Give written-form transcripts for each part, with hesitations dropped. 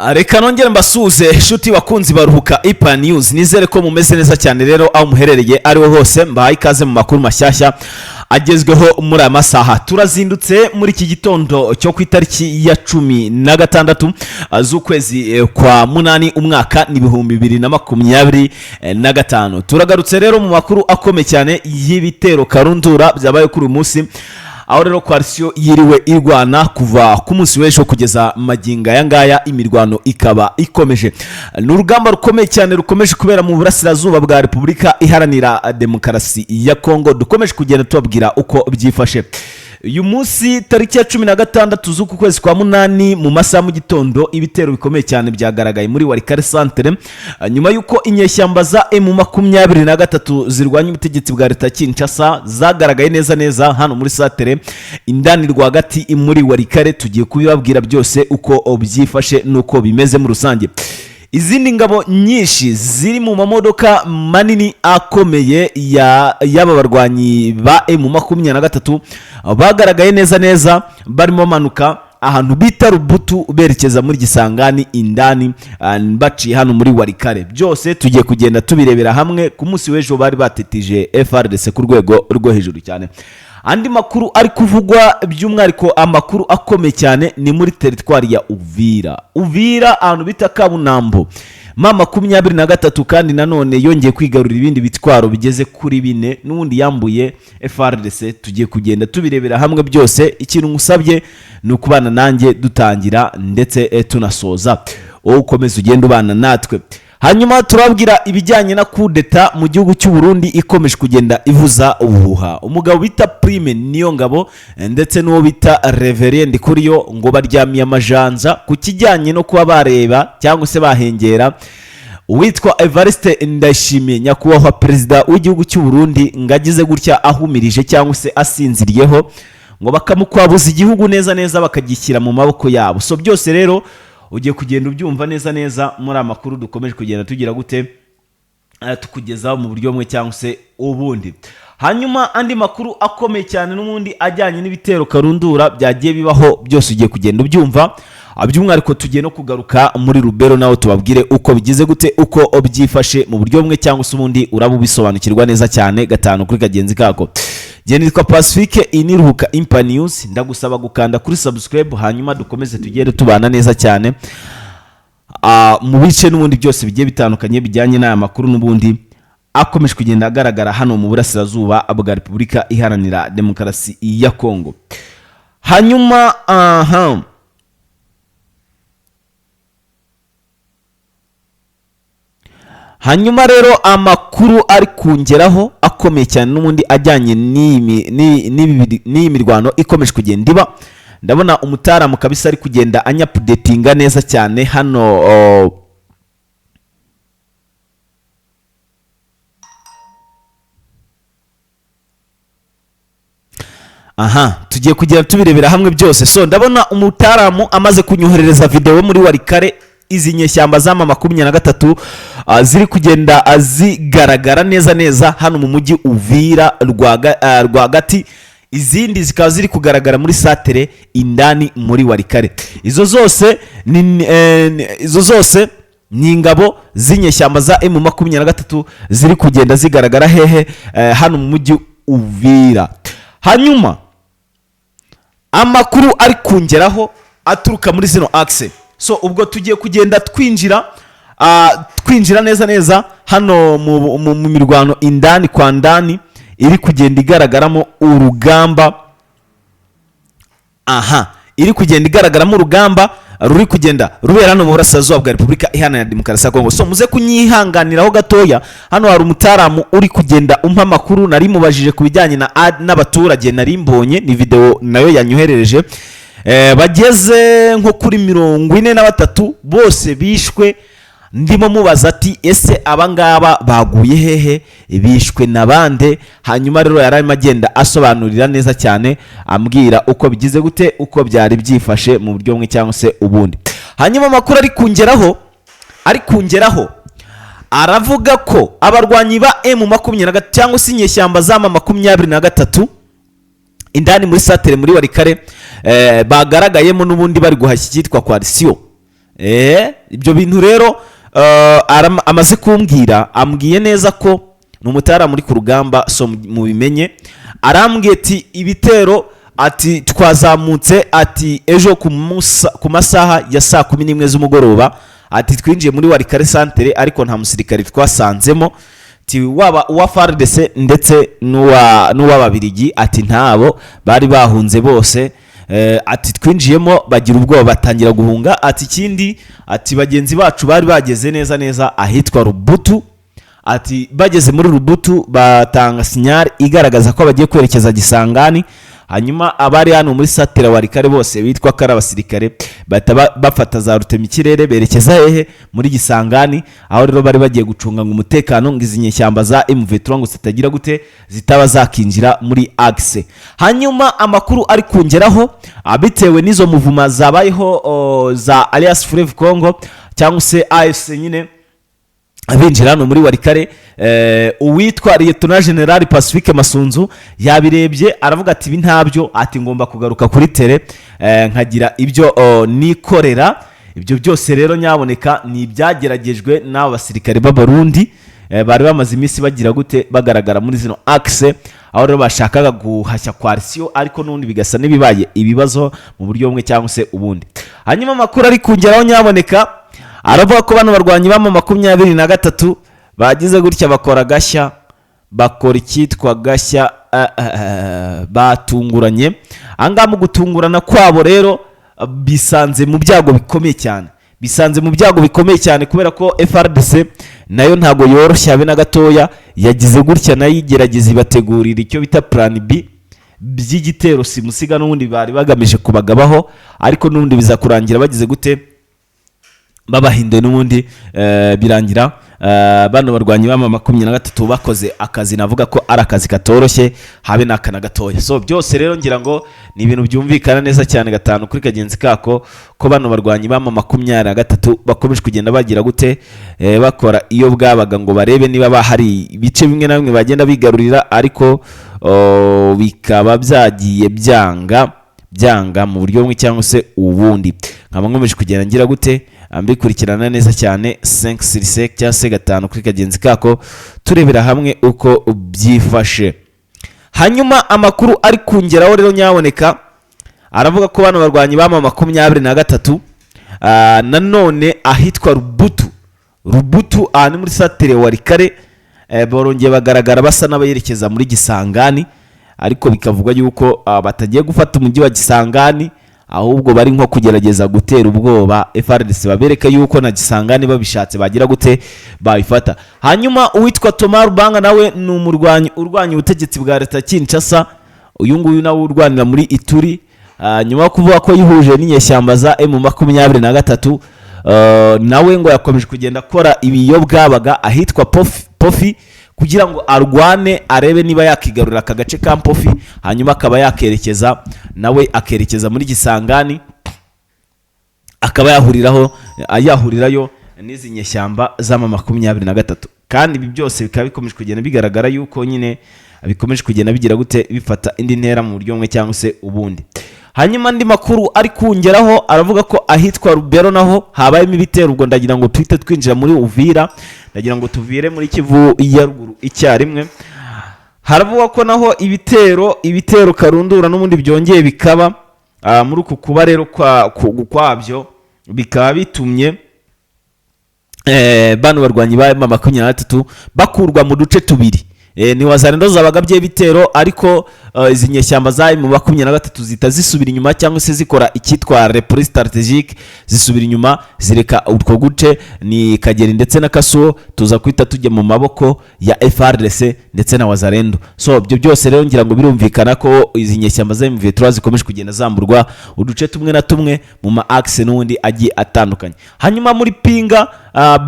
Reka nongere mbasuze inshuti bakunzi baruhuka Ipa News, nizere ko mumeze neza cyane rero aho muherereye ariho hose. Mbahaye ikaze mu makuru mashyashya agezweho muri aya masaha. Turazindutse muri iki gitondo cyo ku itariki ya 16 z'ukwezi kwa munani umwaka ni 2025. Turagarutse rero mu makuru akomeye cyane y'ibitero karundura byabaye kuri uyu munsi, aho rero coalition yiriwe irwana kuva ku munsi w'ejo kugeza maginga yangaya. Imirwano ikaba ikomeje, n'urugamba rukomeye cyane rukomeje kubera mu burasirazuba bwa Repubulika Iharanira Demokarasi ya Kongo. Dukomeje kugenda tubabwira uko byifashe uyu munsi tariki ya 16 z'uku kwezi kwa munani mu masaha mu gitondo. Ibitero bikomeye cyane byagaragaye muri Walikale Centre nyuma yuko inyeshyamba za M23 zirwanya ubutegetsi bwa leta Kinshasa zagaragaye neza hano muri Centre indani rwagati muri Walikale. Tugiye kubibabwira byose uko byifashe nuko bimeze mu rusange. Izindi ngabo nyinshi ziri mu mamodoka manini akomeye y'aba barwanyi ba M23 bagaragaye neza barimo manuka ahantu bita Rubutu berekeza muri Gisangani indani baciye hano muri Walikale. Byose tugiye kugenda tubirebera hamwe. Ku munsi w'ejo bari batetije FRDC ku rwego rwo hejuru cyane. Andi makuru ari kuvugwa by'umwariko, amakuru akomeye cyane ni muri teritwari ya Uvira ahantu bita Kabunambo mama 23 kandi nanone yongeye kwigarurira ibindi bitwaro bigeze kuri 4 n'ubundi yambuye FRDC. Tugiye kugenda tubirebera hamwe byose. Ikintu ngusabye ni ukubana nanjye dutangira ndetse tunasoza, wowe ukomeze ugenda ubana natwe. Hanyuma turabwira ibijyanye na kudeta mu gihugu cy'u Burundi ikomeje kugenda ivuza ubuhuha. Umugabo bita Prime Niyongabo ndetse n'uwo bita Reverend Kuriyo ngo baryamiye amajanja ku kijyanye no kuba bareba cyangwa se bahengera uwitwa Evariste Ndayishimiye, nyakubahwa perezida w'igihugu cy'u Burundi, ngagize gutya ahumirije cyangwa se asinziriyeho, ngo bakamukwabuza igihugu neza bakagishyira mu maboko yabo. So byose rero ugiye kugenda ubyumva neza muri amakuru dukomeje kugenda tugira gute tukugezaho mu buryo bumwe cyangwa se ubundi. Hanyuma andi makuru akomeye cyane n'ubundi ajyanye n'ibitero karundura byagiye bibaho byose ugiye kugenda ubyumva. By'umwariko tugiye no kugaruka muri Rubero naho tubabwire uko bigize gute, uko byifashe mu buryo bumwe cyangwa se ubundi. Uraba ubisobanukirwa neza cyane gatanu kuri kagenzi kako. Jeni kwa Pacifique iniruhuka Ipa News, ndagusaba gukanda kuri subscribe hanyuma dukomeze tugere tubana neza cyane mu bice n'ubundi byose bigiye bitandukanye bijyanye n'aya makuru n'ubundi akomeje kugenda agaragara hano mu burasirazuba bwa Repubulika Iharanira Demokarasi ya Kongo. Hanyuma rero amakuru ari kungeraho akomeye cyane n'ubundi ajyanye n'iyi mirwano ikomeje kugenda iba. Ndabona umutaramu kabisa ari kugenda anyapdatinga neza cyane hano. Tugiye kugenda tubirebera hamwe byose. So ndabona umutaramu amaze kunyoherereza video muri Walikale. Izi nyeshyamba za mama 23 ziri kugenda zigaragara neza hano mu mujyi Uvira rwagati. Izindi zikaba ziri kugaragara muri Centre indani muri Walikale. Izo zose ni ingabo z'inyeshyamba za M23 ziri kugenda zigaragara hehe hano mu mujyi Uvira. Hanyuma amakuru ari kungeraho aturuka muri zino axe. So ubwo tugiye kugenda twinjira neza hano mu mirwano indani kwa ndani iri kugenda igaragaramo urugamba. Iri kugenda igaragaramo urugamba ruri kugenda rubera hano mu burasirazuba bwa Repubulika Iharanira Demokarasi ya Kongo. So muze kunyihanganiraho gatoya, hano hari umutaramu uri kugenda umpa amakuru nari mubajije ku bijyanye n'abaturage nari mbonye, ni video nayo yanyoherereje. Bageze nko kuri 43 bose bishwe. Ndimo mubaza ati ese abangaba baguye hehe, bishwe nabande? Hanyuma rero yararimo agenda asobanurira neza cyane ambwira uko bigize gute, uko byari byifashe mu buryo bumwe cyangwa se ubundi. Hanyuma amakuru ari kungeraho aravuga ko abarwanyi ba M23 cyangwa se inyeshyamba za mama 23 indani muri Centre muri Walikale bagaragayemo n'ubundi bari guhashya cyitwa coalition ibyo bintu rero amaze kumbwira, ambwiye neza ko ni umutara muri ku rugamba, so mubimenye. Arambwiye ati ibitero ati twazamutse ati ejo ku masaha ya saa 11 z'umugoroba ati twinjiye muri Warikare santere ariko nta musirikare twasanzemo, ati waba uwa FARDC ndetse n'uw'ababirigi ati ntabo bari bahunze bose. Ati twinjiyemo bagira ubwoba batangira guhunga. Ati ikindi ati bagenzi bacu bari bageze neza ahitwa Rubutu, ati bageze muri Rubutu batanga sinyari igaragaza ko bagiye kwerekeza Gisangani. Hanyuma abari hano muri satira Warikare bose bitwa ko ari abasirikare bafata za rutemikirere berekeza hehe muri Gisangani, aho rero bari bagiye gucunga ngo umutekano ngo izi nyeshyamba za M23 ngo zitagira gute zitaba zakinjira muri axe. Hanyuma amakuru ari kungeraho abitewe n'izo muvuma zabayeho za Alliance Fleuve Congo cyangwa se AFC nyine abinjira hano muri Warikare. Uwitwa Lieutenant General Pacifique Masunzu yabirebye aravuga ati ibi ntabyo, ati ngomba kugaruka kuri tele nkagira ibyo nikorera. Ibyo byose rero nyaboneka ni ibyageragejwe n'abo basirikare b'Abarundi bari bamaze iminsi bagira gute bagaragara muri zino axe, aho rero bashakaga guhashya coalition ariko n'undi bigasa n'ibibaye ibibazo mu buryo bumwe cyangwa se ubundi. Hanyuma amakuru ari kungeraho nyaboneka aravuga ko bano barwanyi bama 23 bagize gutya bakora gashya, bakora icyitwa gashya batunguranye. Anga mu gutungurana kwabo rero bisanze mu byago bikomeye cyane, kubera ko FARDC nayo ntago yoroshye habe na gatoya. Yagize gutya nayo igerageza ibategurira icyo bita plan B by'igitero simusiga n'ubundi bari bagamije kubagabaho, ariko n'ubundi biza kurangira bagize gute babahinduye n'ubundi birangira bano barwanyi bama 23 bakoze akazi navuga ko ari akazi katoroshye habe nakana gatoya. So byose rero ngira ngo ni ibintu byumvikana neza cyane gatanu kuri kagenzi kako ko bano barwanyi bama 23 bakomeje kugenda bagira gute bakora iyo bwabaga ngo barebe niba bahari ibice bimwe na bimwe bagenda bigarurira, ariko bikaba byagiye byanga mu buryo bumwe cyangwa se ubundi. Nkaba nkomeje kugenda ngira gute ambikurikirana neza cyane 5 cyangwa se gatanu kuri kagenzi kako turebera hamwe uko byifashe. Hanyuma amakuru ari kungeraho rero nyaboneka aravuga ko bano barwanyi bama 23 nanone ahitwa Rubutu ni muri satire Warikare borongeye bagaragara basa n'abayerekeza muri Gisangani, ariko bikavugwa yuko batagiye gufata umujyi wa Gisangani, ahubwo bari nko kugerageza gutera ubwoba FARDC babereka yuko na Gisangani babishatse bagira gute bayifata. Hanyuma uwitwa Thomas Rubanga nawe ni umurwanyi urwanya ubutegetsi bwa leta Kinshasa, uyu nguyu nawe urwanira muri Ituri, nyuma kuvuga ko yihuje n'inyeshyamba za M23 nawe ngo yakomeje kugenda akora ibiyobwabaga ahitwa Pofi kugira ngo arwane arebe niba yakigarura aka gace ka Pofi, hanyuma akaba yakerekeza muri Gisangani, akaba yahurirayo n'izi nyeshyamba z'ama 23. Kandi ibi byose bikaba bikomeje kugenda bigaragara yuko nyine bikomeje kugenda bigira gute bifata indi ntera mu buryo bumwe cyangwa se ubundi. Hanyuma andi makuru ari kungeraho aravuga ko ahitwa Rubero naho habayemo ibitero, ubwo ndagira ngo twite twinjira muri Uvira, ndagira ngo tuvire muri Kivu ya ruguru icyarimwe. Haravuga ko naho ibitero karundura n'ubundi byongeye bikaba muri uku kuba rero kwabyo bikaba bitumye bano barwanyi ba M23 bakurwa mu duce tubiri. Ni wazarendo zabagabye bitero, ariko izi nyeshyamba za M23 zita zisubira inyuma cyangwa se zikora icyitwa reprise strategique, zisubira inyuma zireka utwo guce ni Kageri ndetse na Kasuo tuza kwita tujye mu maboko ya FARDC ndetse na wazarendo. So ibyo byose rero ngira ngo birumvikana ko izi nyeshyamba za M23 zikomeje kugenda zamburwa uduce tumwe na tumwe mu ma axe n'undi agiye atandukanye. Hanyuma muri Pinga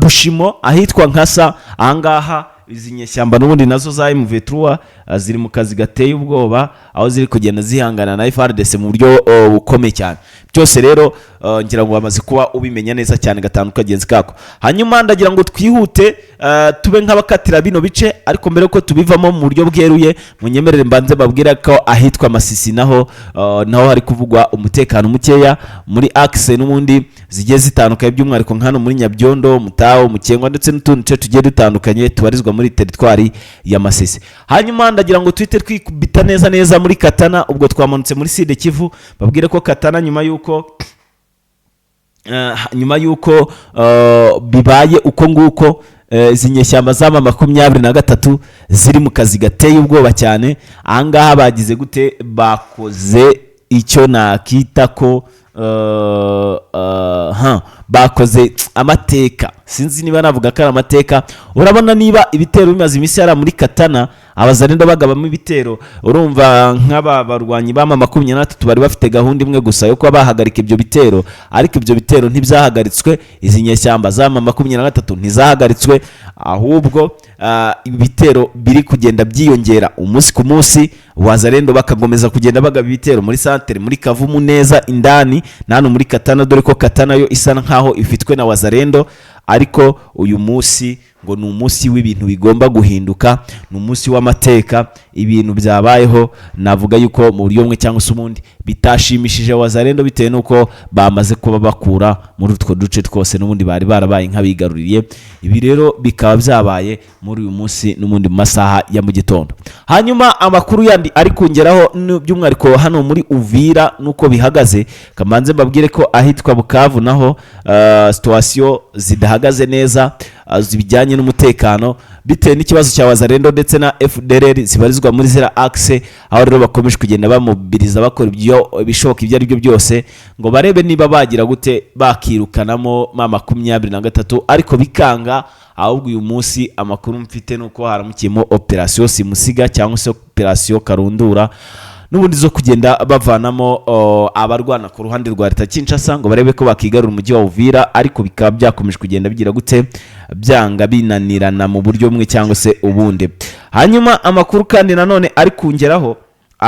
Bushimo ahitwa Nkasa, ahangaha izi nyeshyamba n'ubundi nazo za M23 ziri mu kazi gateye ubwoba, aho ziri kugenda zihangana na FARDC mu buryo bukomeye cyane. Byose rero ngira ngo bamaze kuba ubimenya neza cyane gatanu kagenzi kako. Hanyuma ndagira ngo twihute tube nk'abakatira bino bice, ariko mbere ko tubivamo mu buryo bweruye, munyemerere mbanze babwira ko ahitwa Masisi naho hari kuvugwa umutekano mukeya muri axe n'ubundi zigiye zitandukanye, by'umwihariko nkano muri Nyabyondo, Mutaho, Mukengwa ndetse n'utundi duce tugiye dutandukanye tubarizwa muri teritwari ya Masisi. Hanyuma ndagira ngo twite twikubita neza muri Katana, ubwo twamanutse muri Sud Kivu, babwire ko Katana nyuma yuko bibaye uko nguko, izi nyeshyamba z'ama 23 ziri mu kazi gateye ubwoba cyane. Ahangaha bagize gute, bakoze icyo nakita ko bakoze amateka, sinzi niba navuga ko ari amateka. Urabona niba ibitero bimaze iminsi yara muri Katana, abazarenda bagabamo ibitero, urumva nk'aba barwanyi b'ama 23 bari bafite gahunda imwe gusa yo kuba bahagarika ibyo bitero, ariko ibyo bitero ntibyahagaritswe. Izi nyeshyamba z'ama 23 ntizahagaritswe, ahubwo ibitero biri kugenda byiyongera umunsi ku munsi. Wazarendo bakagomeza kugenda bagaba ibitero muri santere, muri Kavumu neza indani nano muri Katana, dore ko Katana yo isa nkaho ifitwe na Wazarendo. Ariko uyu munsi ngo ni umunsi w'ibintu bigomba guhinduka, ni umunsi w'amateka. Ibintu byabayeho navuga yuko mu buryo bumwe cyangwa se ubundi bitashimishije Wazarendo, bitewe nuko bamaze kuba bakura muri utwo duce twose n'ubundi bari barabaye nk'abigaruriye. Ibi rero bikaba byabaye muri uyu munsi n'ubundi mu masaha ya mu gitondo. Hanyuma amakuru yandi ari kongeraho by'umwihariko hano muri Uvira nuko bihagaze, kamanze mbabwire ko ahitwa Bukavu naho situation zidahagaze neza zibijyanye n'umutekano, bitewe n'ikibazo cya Wazarendo ndetse na FDLR zibarizwa muri zira axe. Aho rero bakomeje kugenda bamobiliza bakora ibishoboka ibyo ari byo byose ngo barebe niba bagira gute bakirukanamo ma 23, ariko bikanga. Ahubwo uyu munsi amakuru mfite nuko haramukiyemo operation Simusiga cyangwa se operation Karundura, n'ubundi zo kugenda bavanamo abarwana ku ruhande rwa leta Kinshasa ngo barebe ko bakigarura umujyi wa Uvira, ariko bikaba byakomeje kugenda bigira gute, byanga binanirana mu buryo bumwe cyangwa se ubundi. Hanyuma amakuru kandi nanone ari kungeraho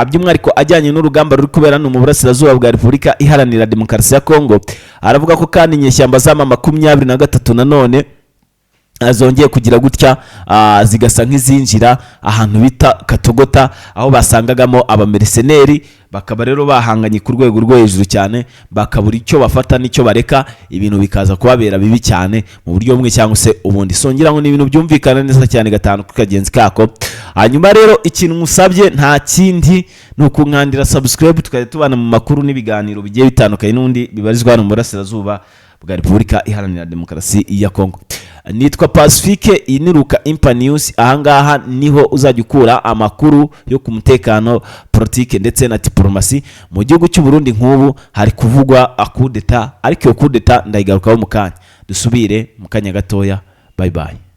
by'umwihariko ajyanye n'urugamba ruri kubera mu burasirazuba bwa Repubulika Iharanira Demokarasi ya Kongo, aravuga ko kandi inyeshyamba z'ama 23 nanone azongeye kugira gutya zigasa nk'izinjira ahantu bita Katogota, aho basangagamo abamerceneri. Bakaba rero bahanganye ku rwego rwo hejuru cyane, bakabura icyo bafata n'icyo bareka, ibintu bikaza kubabera bibi cyane mu buryo bumwe cyangwa se ubundi. Songera ngo ni ibintu byumvikana neza cyane gatanu kagenzi kako. Hanyuma rero ikintu musabye nta kindi nuko nkandira subscribe, tukajya tubana mu makuru n'ibiganiro bigiye bitandukanye n'undi bibarizwa hano mu burasirazuba bwa Repubulika Iharanira Demokarasi ya Kongo. Nitwa Pacifique, iniruka Impa News. Ahangaha niho uzajya ukura amakuru yo ku mutekano, politike ndetse na diplomasi mu gihugu cy'u Burundi. Nk'ubu hari kuvugwa akudeta, ariko iyo kudeta ndayigarukaho mu kanya. Dusubire mu kanya gatoya. Bye bye.